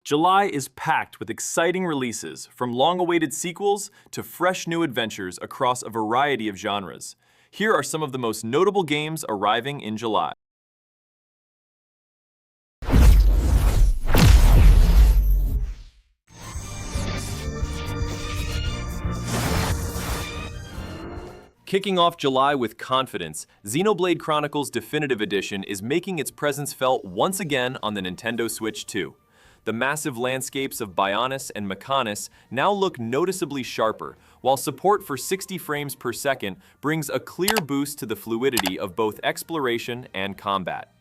July is packed with exciting releases, from long-awaited sequels to fresh new adventures across a variety of genres. Here are some of the most notable games arriving in July. Kicking off July with confidence, Xenoblade Chronicles Definitive Edition is making its presence felt once again on the Nintendo Switch 2. The massive landscapes of Bionis and Mechonis now look noticeably sharper, while support for 60 frames per second brings a clear boost to the fluidity of both exploration and combat.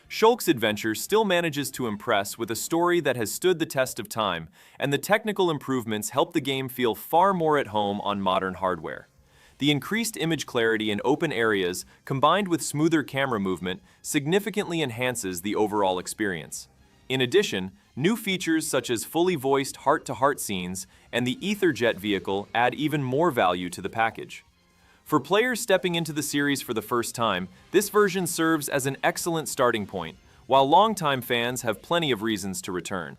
Shulk's adventure still manages to impress with a story that has stood the test of time, and the technical improvements help the game feel far more at home on modern hardware. The increased image clarity in open areas, combined with smoother camera movement, significantly enhances the overall experience. In addition, new features such as fully voiced heart-to-heart scenes and the EtherJet vehicle add even more value to the package. For players stepping into the series for the first time, this version serves as an excellent starting point, while longtime fans have plenty of reasons to return.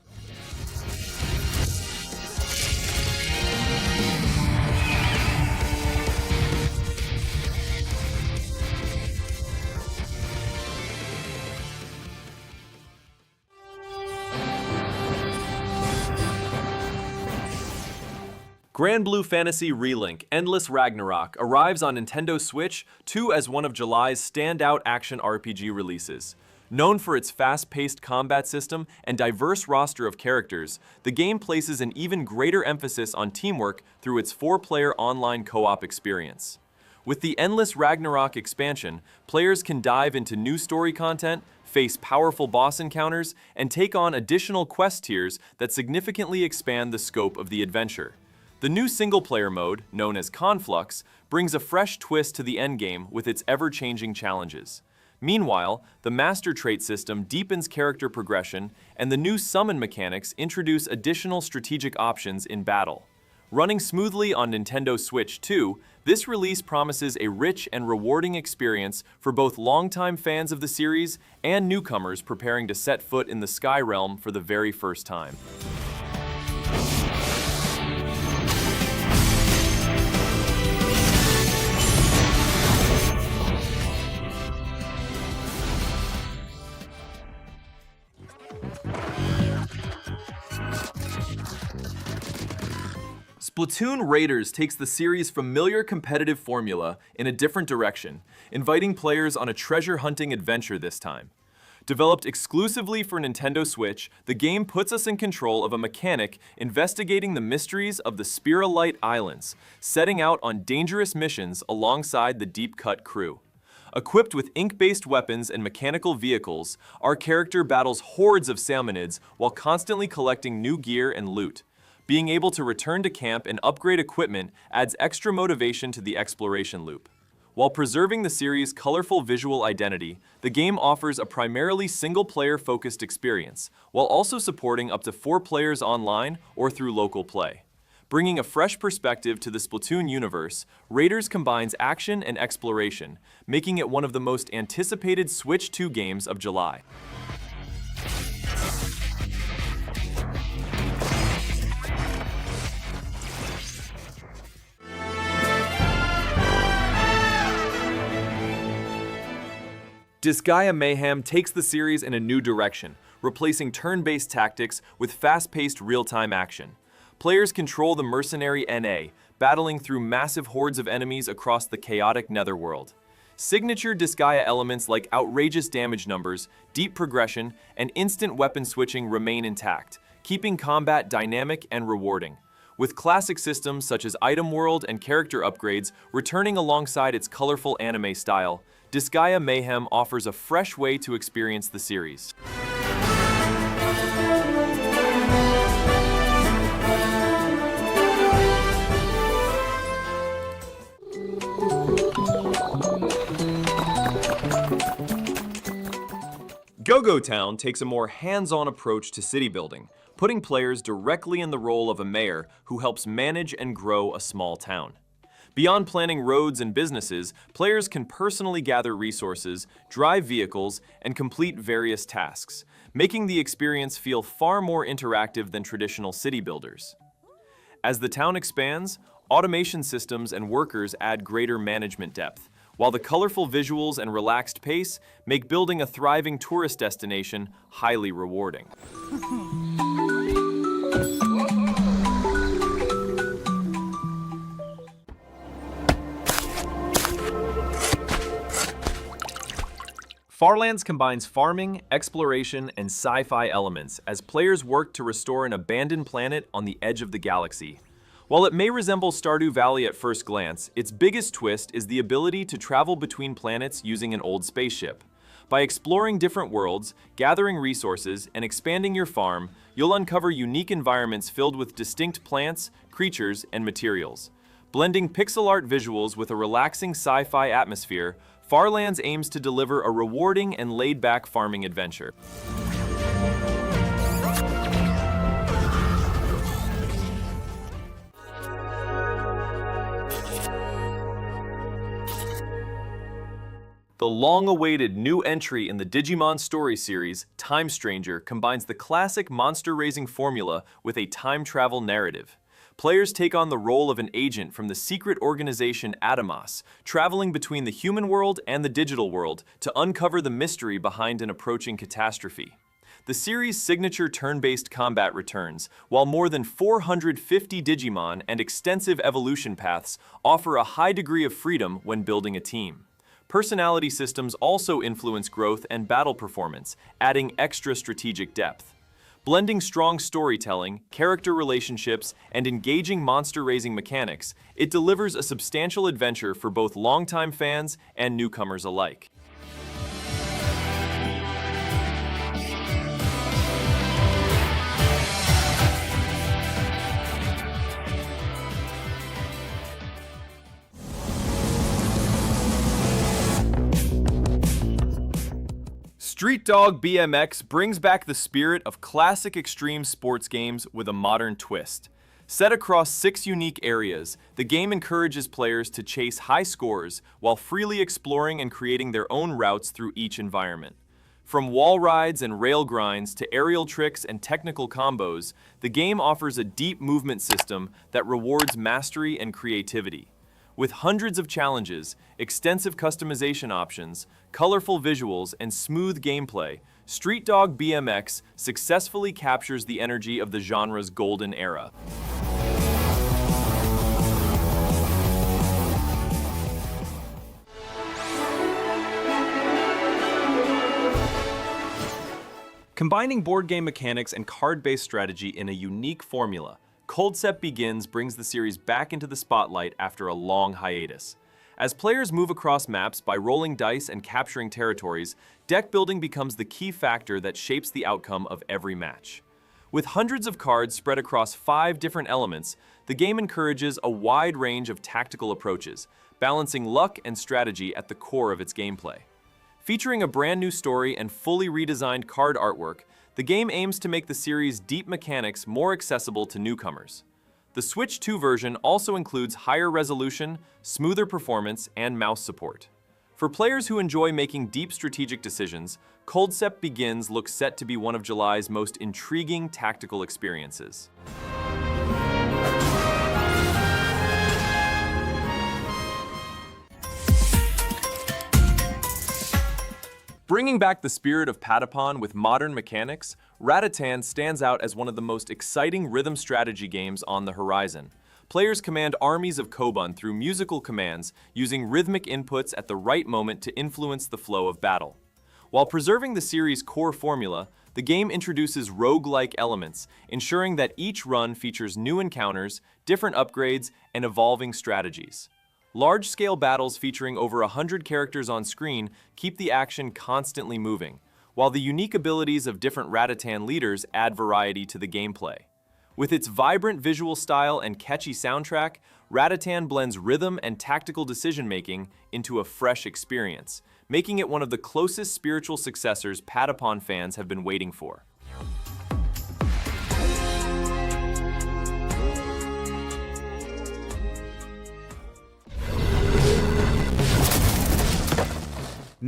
Granblue Fantasy Relink Endless Ragnarok arrives on Nintendo Switch 2 as one of July's standout action RPG releases. Known for its fast-paced combat system and diverse roster of characters, the game places an even greater emphasis on teamwork through its 4-player online co-op experience. With the Endless Ragnarok expansion, players can dive into new story content, face powerful boss encounters, and take on additional quest tiers that significantly expand the scope of the adventure. The new single-player mode, known as Conflux, brings a fresh twist to the endgame with its ever-changing challenges. Meanwhile, the Master Trait system deepens character progression, and the new summon mechanics introduce additional strategic options in battle. Running smoothly on Nintendo Switch 2, this release promises a rich and rewarding experience for both longtime fans of the series and newcomers preparing to set foot in the Sky Realm for the very first time. Splatoon Raiders takes the series' familiar competitive formula in a different direction, inviting players on a treasure-hunting adventure this time. Developed exclusively for Nintendo Switch, the game puts us in control of a mechanic investigating the mysteries of the Spiralite Islands, setting out on dangerous missions alongside the deep-cut crew. Equipped with ink-based weapons and mechanical vehicles, our character battles hordes of salmonids while constantly collecting new gear and loot. Being able to return to camp and upgrade equipment adds extra motivation to the exploration loop. While preserving the series' colorful visual identity, the game offers a primarily single-player focused experience, while also supporting up to 4 players online or through local play. Bringing a fresh perspective to the Splatoon universe, Raiders combines action and exploration, making it one of the most anticipated Switch 2 games of July. Disgaea Mayhem takes the series in a new direction, replacing turn-based tactics with fast-paced real-time action. Players control the mercenary NA, battling through massive hordes of enemies across the chaotic netherworld. Signature Disgaea elements like outrageous damage numbers, deep progression, and instant weapon switching remain intact, keeping combat dynamic and rewarding. With classic systems such as Item World and character upgrades returning alongside its colorful anime style, Disgaea Mayhem offers a fresh way to experience the series. Go-Go Town takes a more hands-on approach to city building, putting players directly in the role of a mayor who helps manage and grow a small town. Beyond planning roads and businesses, players can personally gather resources, drive vehicles, and complete various tasks, making the experience feel far more interactive than traditional city builders. As the town expands, automation systems and workers add greater management depth, while the colorful visuals and relaxed pace make building a thriving tourist destination highly rewarding. Farlands combines farming, exploration, and sci-fi elements as players work to restore an abandoned planet on the edge of the galaxy. While it may resemble Stardew Valley at first glance, its biggest twist is the ability to travel between planets using an old spaceship. By exploring different worlds, gathering resources, and expanding your farm, you'll uncover unique environments filled with distinct plants, creatures, and materials. Blending pixel art visuals with a relaxing sci-fi atmosphere, Farlands aims to deliver a rewarding and laid-back farming adventure. The long-awaited new entry in the Digimon story series, Time Stranger, combines the classic monster-raising formula with a time travel narrative. Players take on the role of an agent from the secret organization Atomos, traveling between the human world and the digital world to uncover the mystery behind an approaching catastrophe. The series' signature turn-based combat returns, while more than 450 Digimon and extensive evolution paths offer a high degree of freedom when building a team. Personality systems also influence growth and battle performance, adding extra strategic depth. Blending strong storytelling, character relationships, and engaging monster-raising mechanics, it delivers a substantial adventure for both longtime fans and newcomers alike. Streetdog BMX brings back the spirit of classic extreme sports games with a modern twist. Set across 6 unique areas, the game encourages players to chase high scores while freely exploring and creating their own routes through each environment. From wall rides and rail grinds to aerial tricks and technical combos, the game offers a deep movement system that rewards mastery and creativity. With hundreds of challenges, extensive customization options, colorful visuals, and smooth gameplay, Streetdog BMX successfully captures the energy of the genre's golden era. Combining board game mechanics and card-based strategy in a unique formula, Culdcept Begins brings the series back into the spotlight after a long hiatus. As players move across maps by rolling dice and capturing territories, deck building becomes the key factor that shapes the outcome of every match. With hundreds of cards spread across 5 different elements, the game encourages a wide range of tactical approaches, balancing luck and strategy at the core of its gameplay. Featuring a brand new story and fully redesigned card artwork, the game aims to make the series' deep mechanics more accessible to newcomers. The Switch 2 version also includes higher resolution, smoother performance, and mouse support. For players who enjoy making deep strategic decisions, Culdcept Begins looks set to be one of July's most intriguing tactical experiences. Bringing back the spirit of Patapon with modern mechanics, Ratatan stands out as one of the most exciting rhythm strategy games on the horizon. Players command armies of Koban through musical commands, using rhythmic inputs at the right moment to influence the flow of battle. While preserving the series' core formula, the game introduces roguelike elements, ensuring that each run features new encounters, different upgrades, and evolving strategies. Large-scale battles featuring over 100 characters on screen keep the action constantly moving, while the unique abilities of different Ratatan leaders add variety to the gameplay. With its vibrant visual style and catchy soundtrack, Ratatan blends rhythm and tactical decision-making into a fresh experience, making it one of the closest spiritual successors Patapon fans have been waiting for.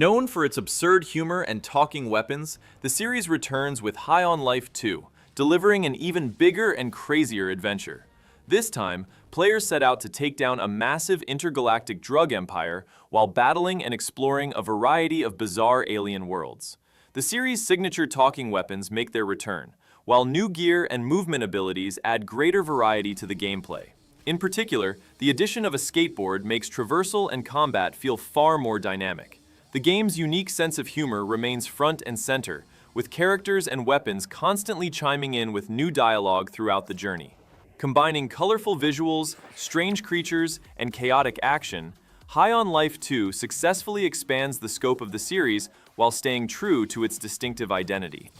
Known for its absurd humor and talking weapons, the series returns with High on Life 2, delivering an even bigger and crazier adventure. This time, players set out to take down a massive intergalactic drug empire while battling and exploring a variety of bizarre alien worlds. The series' signature talking weapons make their return, while new gear and movement abilities add greater variety to the gameplay. In particular, the addition of a skateboard makes traversal and combat feel far more dynamic. The game's unique sense of humor remains front and center, with characters and weapons constantly chiming in with new dialogue throughout the journey. Combining colorful visuals, strange creatures, and chaotic action, High on Life 2 successfully expands the scope of the series while staying true to its distinctive identity.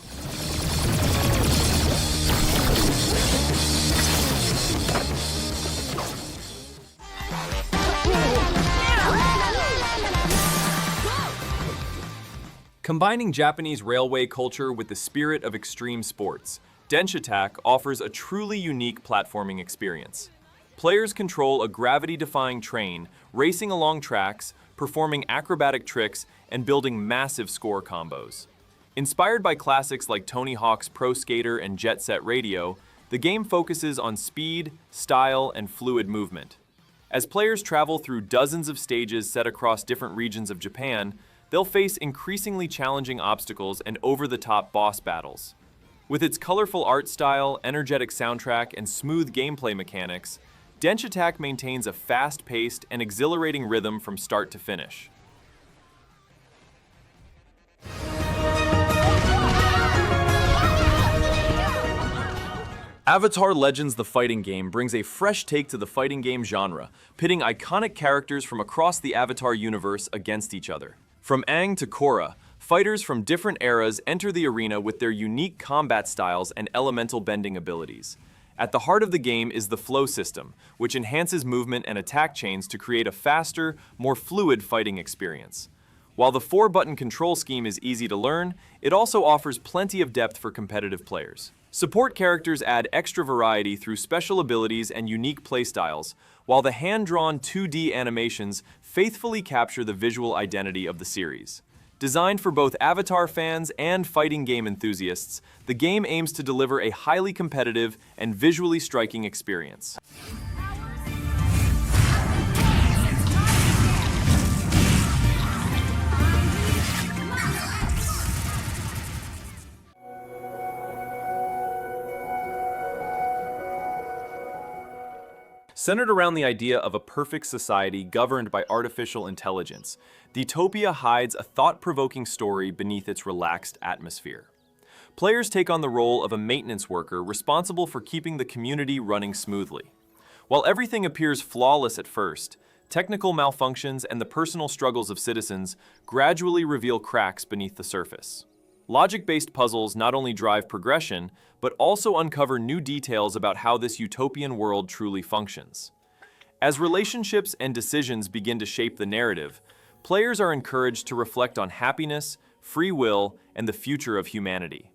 Combining Japanese railway culture with the spirit of extreme sports, Denshattack offers a truly unique platforming experience. Players control a gravity-defying train, racing along tracks, performing acrobatic tricks, and building massive score combos. Inspired by classics like Tony Hawk's Pro Skater and Jet Set Radio, the game focuses on speed, style, and fluid movement. As players travel through dozens of stages set across different regions of Japan, they'll face increasingly challenging obstacles and over-the-top boss battles. With its colorful art style, energetic soundtrack, and smooth gameplay mechanics, Denshattack maintains a fast-paced and exhilarating rhythm from start to finish. Avatar Legends: The Fighting Game brings a fresh take to the fighting game genre, pitting iconic characters from across the Avatar universe against each other. From Aang to Korra, fighters from different eras enter the arena with their unique combat styles and elemental bending abilities. At the heart of the game is the flow system, which enhances movement and attack chains to create a faster, more fluid fighting experience. While the 4-button control scheme is easy to learn, it also offers plenty of depth for competitive players. Support characters add extra variety through special abilities and unique playstyles, while the hand-drawn 2D animations faithfully capture the visual identity of the series. Designed for both Avatar fans and fighting game enthusiasts, the game aims to deliver a highly competitive and visually striking experience. Centered around the idea of a perfect society governed by artificial intelligence, D-topia hides a thought-provoking story beneath its relaxed atmosphere. Players take on the role of a maintenance worker responsible for keeping the community running smoothly. While everything appears flawless at first, technical malfunctions and the personal struggles of citizens gradually reveal cracks beneath the surface. Logic-based puzzles not only drive progression, but also uncover new details about how this utopian world truly functions. As relationships and decisions begin to shape the narrative, players are encouraged to reflect on happiness, free will, and the future of humanity.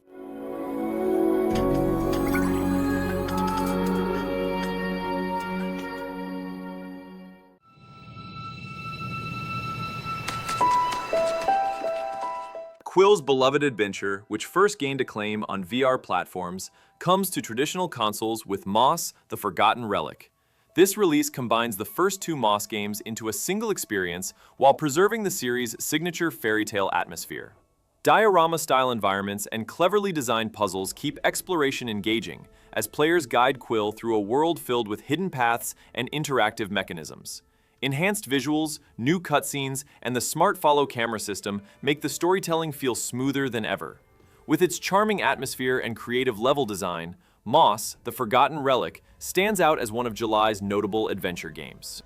Quill's beloved adventure, which first gained acclaim on VR platforms, comes to traditional consoles with Moss: The Forgotten Relic. This release combines the first 2 Moss games into a single experience while preserving the series' signature fairy tale atmosphere. Diorama-style environments and cleverly designed puzzles keep exploration engaging as players guide Quill through a world filled with hidden paths and interactive mechanisms. Enhanced visuals, new cutscenes, and the smart follow camera system make the storytelling feel smoother than ever. With its charming atmosphere and creative level design, Moss: The Forgotten Relic stands out as one of July's notable adventure games.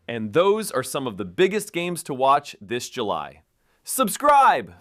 And those are some of the biggest games to watch this July. Subscribe!